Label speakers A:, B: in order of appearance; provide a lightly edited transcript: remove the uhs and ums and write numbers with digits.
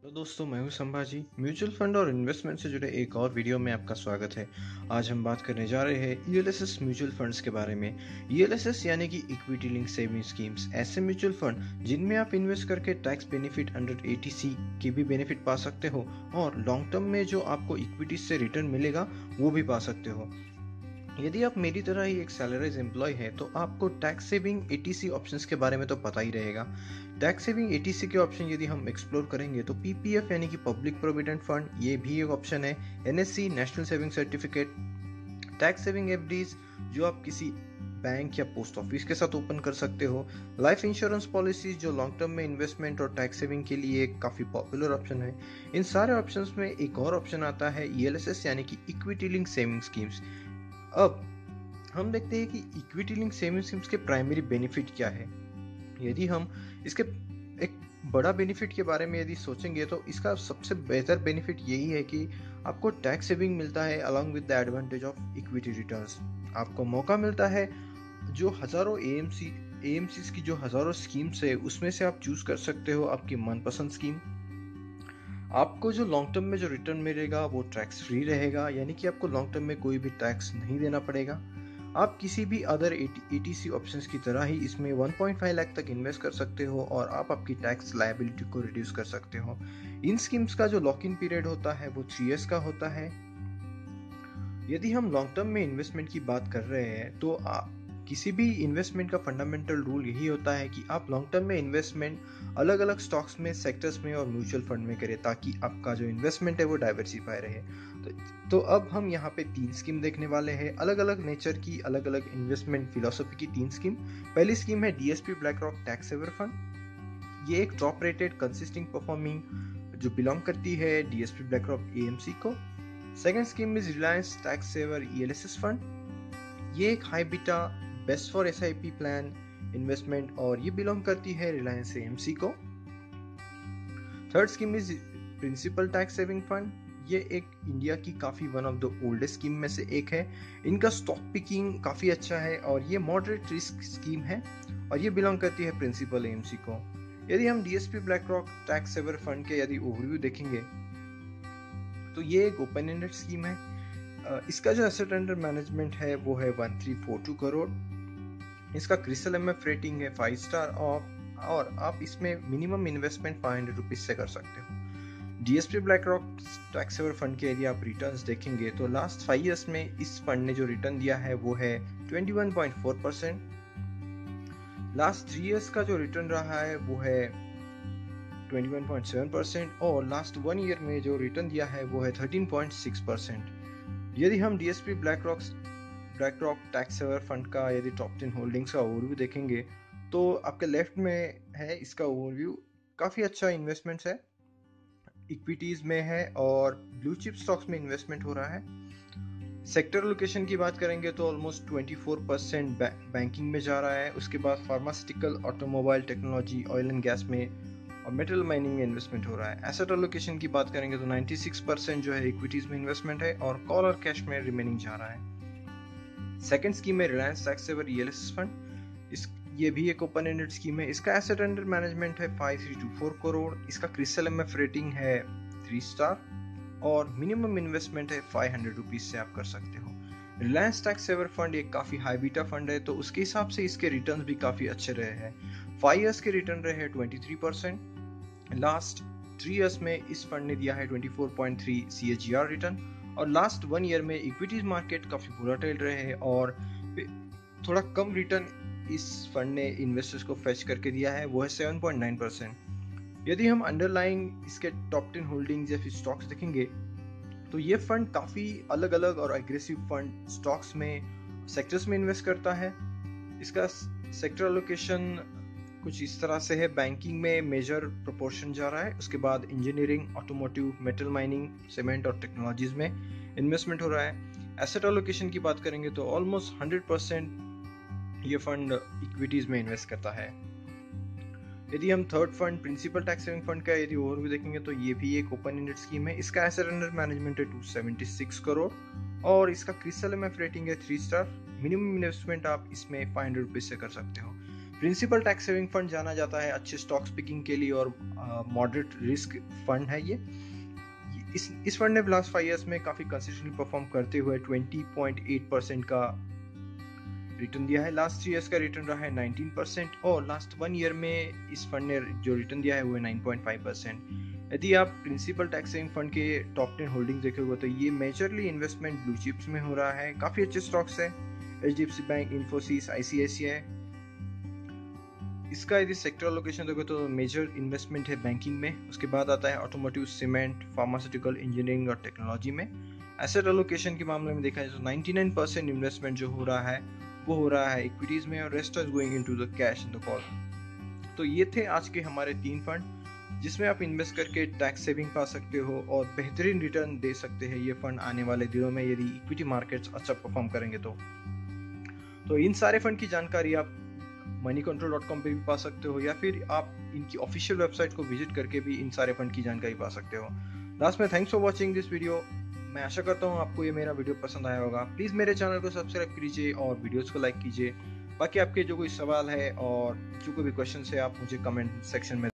A: तो दोस्तों, मैं हूं संभाजी। म्यूचुअल फंड और इन्वेस्टमेंट से जुड़े एक और वीडियो में आपका स्वागत है। आज हम बात करने जा रहे हैं ईएलएसएस म्यूचुअल फंड्स के बारे में। ईएलएसएस यानी कि इक्विटी लिंक सेविंग स्कीम्स, ऐसे म्यूचुअल फंड जिनमें आप इन्वेस्ट करके टैक्स बेनिफिट अंडर एटीसी की भी बेनिफिट पा सकते हो और लॉन्ग टर्म में जो आपको इक्विटी से रिटर्न मिलेगा वो भी पा सकते हो। यदि आप मेरी तरह ही एक सैलरीज एम्प्लॉय है तो आपको टैक्स सेविंग एटीसी ऑप्शंस के बारे में तो पता ही रहेगा। टैक्स सेविंग एटीसी के ऑप्शन यदि हम एक्सप्लोर करेंगे तो पीपीएफ यानी कि पब्लिक प्रोविडेंट फंड, ये भी एक ऑप्शन है। NSC, national saving certificate, tax saving FDs जो आप किसी बैंक या पोस्ट ऑफिस के साथ ओपन कर सकते हो, लाइफ इंश्योरेंस पॉलिसीज जो लॉन्ग टर्म में इन्वेस्टमेंट और टैक्स सेविंग के लिए एक काफी पॉपुलर ऑप्शन है। इन सारे ऑप्शंस में एक और ऑप्शन आता है ईएलएसएस यानी कि इक्विटी लिंक सेविंग स्कीम्स। अब हम देखते हैं कि इक्विटी लिंक सेविंग स्कीम्स के प्राइमरी बेनिफिट क्या है। यदि हम इसके एक बड़ा बेनिफिट के बारे में यदि सोचेंगे तो इसका सबसे बेहतर बेनिफिट यही है कि आपको टैक्स सेविंग मिलता है along with the advantage of equity returns. आपको मौका मिलता है जो हजारों एएमसीज की जो हजारों स्कीम्स है उसमें से आप चूज कर सकते हो आपकी मनपसंद स्कीम। आपको जो लॉन्ग टर्म में जो रिटर्न मिलेगा वो टैक्स फ्री रहेगा, यानी कि आपको लॉन्ग टर्म में कोई भी टैक्स नहीं देना पड़ेगा। आप किसी भी अदर एटीसी ऑप्शंस की तरह ही इसमें 1.5 लाख तक इन्वेस्ट कर सकते हो और आप आपकी टैक्स लायबिलिटी को रिड्यूस कर सकते हो। इन स्कीम्स का जो लॉक इन पीरियड होता है वो 3 इयर्स का होता है। यदि हम लॉन्ग टर्म में इन्वेस्टमेंट की बात कर रहे हैं तो किसी भी इन्वेस्टमेंट का फंडामेंटल रूल यही होता है कि आप लॉन्ग टर्म में इन्वेस्टमेंट अलग अलग स्टॉक्स में, सेक्टर्स में और म्यूचुअल फंड में करें ताकि आपका जो इन्वेस्टमेंट है वो डाइवर्सिफाई रहे। तो अब हम यहाँ पे 3 स्कीम देखने वाले हैं, अलग अलग नेचर की, अलग अलग इन्वेस्टमेंट फिलोसफी की 3 स्कीम। पहली स्कीम है DSP BlackRock tax saver fund. ये एक टॉप रेटेड कंसिस्टिंग परफॉर्मिंग जो बिलोंग करती है डीएसपी ब्लैकरॉक एएमसी को। Second scheme is Reliance tax saver ELSS fund. ये एक high beta best for SIP plan investment और ये बिलोंग करती है रिलायंस एएमसी को। Third scheme is Principal tax saving fund. ये एक इंडिया की काफी one of the oldest scheme में से एक है। इनका स्टॉक पिकिंग काफी अच्छा है और ये मॉडरेट रिस्क स्कीम है और ये बिलोंग करती है प्रिंसिपल एएमसी को। यदि हम DSP BlackRock tax saver fund के यदि ओवरव्यू देखेंगे तो ये एक ओपन एंडेड स्कीम है। इसका जो एसेट अंडर मैनेजमेंट है वो है 1342 करोड़। इसका क्रिसल एमएफ रेटिंग है 5 स्टार और आप इसमें मिनिमम इन्वेस्टमेंट 500 रुपीज से कर सकते हो। DSP BlackRock tax saver fund के यदि आप रिटर्न्स देखेंगे तो लास्ट 5 इयर्स में इस फंड ने जो रिटर्न दिया है वो है 21.4%। लास्ट 3 इयर्स का जो रिटर्न रहा है वो है 21.7% और लास्ट 1 ईयर में जो रिटर्न दिया है वो है 13.6%। यदि हम DSP BlackRock tax saver fund का यदि टॉप 10 होल्डिंग्स का ओवरव्यू देखेंगे तो आपके लेफ्ट में है इसका ओवरव्यू। काफी अच्छा इन्वेस्टमेंट्स है, इक्विटीज में है और ब्लू चिप स्टॉक्स में इन्वेस्टमेंट हो रहा है। सेक्टर लोकेशन की बात करेंगे तो ऑलमोस्ट 24% बैंकिंग में जा रहा है। उसके बाद pharmaceutical, automobile, technology, oil and gas में और मेटल माइनिंग में इन्वेस्टमेंट हो रहा है। एसेट एलोकेशन की बात करेंगे तो 96% जो है इक्विटीज में इन्वेस्टमेंट है और कॉल और कैश में रिमेनिंग जा रहा है। सेकंड स्कीम है Reliance tax saver ELSS fund. ये भी एक ओपन एंडेड स्कीम है। इसका एसेट अंडर मैनेजमेंट है 5324 करोड़। इसका क्रिस्टल एमएफ रेटिंग है 3 स्टार और मिनिमम इन्वेस्टमेंट है 500 रुपीज से आप कर सकते हो। रिलायंस टैक्स सेवर फंड एक काफी हाई बीटा फंड है तो उसके हिसाब से इसके रिटर्न्स भी काफी अच्छे रहे हैं। 5 इयर्स के रिटर्न रहे हैं 23%। लास्ट 3 इयर्स में इस फंड ने दिया है 24.3 CAGR रिटर्न और लास्ट 1 ईयर में इक्विटीज मार्केट काफी वोलेटाइल रहे हैं और थोड़ा कम रिटर्न इस फंड ने इन्वेस्टर्स को फेच करके दिया है, वो है 7.9%। यदि हम अंडरलाइंग इसके टॉप 10 होल्डिंग्स या फिर स्टॉक्स देखेंगे तो ये फंड काफी अलग अलग और एग्रेसिव फंड स्टॉक्स में, सेक्टर्स में इन्वेस्ट करता है। इसका सेक्टर एलोकेशन कुछ इस तरह से है, बैंकिंग में मेजर प्रोपोर्शन जा रहा है, उसके बाद engineering, automotive, metal mining, cement और टेक्नोलॉजीज में इन्वेस्टमेंट हो रहा है। एसेट एलोकेशन की बात करेंगे तो ऑलमोस्ट 100% ये फंड इक्विटीज में इन्वेस्ट करता है। यदि हम third fund Principal tax saving fund का यदि ओवरव्यू देखेंगे तो ये भी एक ओपन एंडेड स्कीम है। इसका एसेट अंडर मैनेजमेंट है 276 करोड़ और इसका क्रिस्टल एमएफ रेटिंग है 3 स्टार। मिनिमम इन्वेस्टमेंट आप इसमें 500 रुपीज से कर सकते हो। प्रिंसिपल टैक्स सेविंग फंड जाना जाता है अच्छे स्टॉक्स पिकिंग के लिए और मॉडरेट रिस्क फंड है ये। इस फंड ने लास्ट 5 इयर्स में काफ़ी कंसिस्टेंटली परफॉर्म करते हुए 20.8% का रिटर्न दिया है। लास्ट 3 इयर्स का रिटर्न रहा है 19% और लास्ट 1 ईयर में इस फंड ने जो रिटर्न दिया है वो है 9.5%। यदि आप प्रिंसिपल टैक्स सेविंग फंड के टॉप 10 होल्डिंग देखोगे तो ये मेजरली इन्वेस्टमेंट ब्लू चिप्स में हो रहा है। काफ़ी अच्छे स्टॉक्स है, HDFC बैंक, इन्फोसिस, ICICI। इसका यदि सेक्टर लोकेशन देखो तो मेजर इन्वेस्टमेंट है बैंकिंग में, उसके बाद आता है ऑटोमोटिव, सीमेंट, फार्मास्यूटिकल, इंजीनियरिंग और टेक्नोलॉजी में। एसेट एलोकेशन के मामले में देखा जाए तो 99% इन्वेस्टमेंट जो हो रहा है वो हो रहा है इक्विटीज में और rest is going into the cash in the call. तो ये थे आज के हमारे 3 फंड जिसमें आप इन्वेस्ट करके टैक्स सेविंग पा सकते हो और बेहतरीन रिटर्न दे सकते हैं ये फंड आने वाले दिनों में यदि इक्विटी मार्केट्स अच्छा परफॉर्म करेंगे तो इन सारे फंड की जानकारी आप moneycontrol.com पे भी पा सकते हो या फिर आप इनकी ऑफिशियल वेबसाइट को विजिट करके भी इन सारे फंड की जानकारी पा सकते हो। लास्ट में thanks for watching this video. मैं आशा करता हूँ आपको ये मेरा वीडियो पसंद आया होगा। प्लीज़ मेरे चैनल को सब्सक्राइब कीजिए और वीडियोस को लाइक कीजिए। बाकी आपके जो कोई सवाल है और जो कोई भी क्वेश्चन है आप मुझे कमेंट सेक्शन में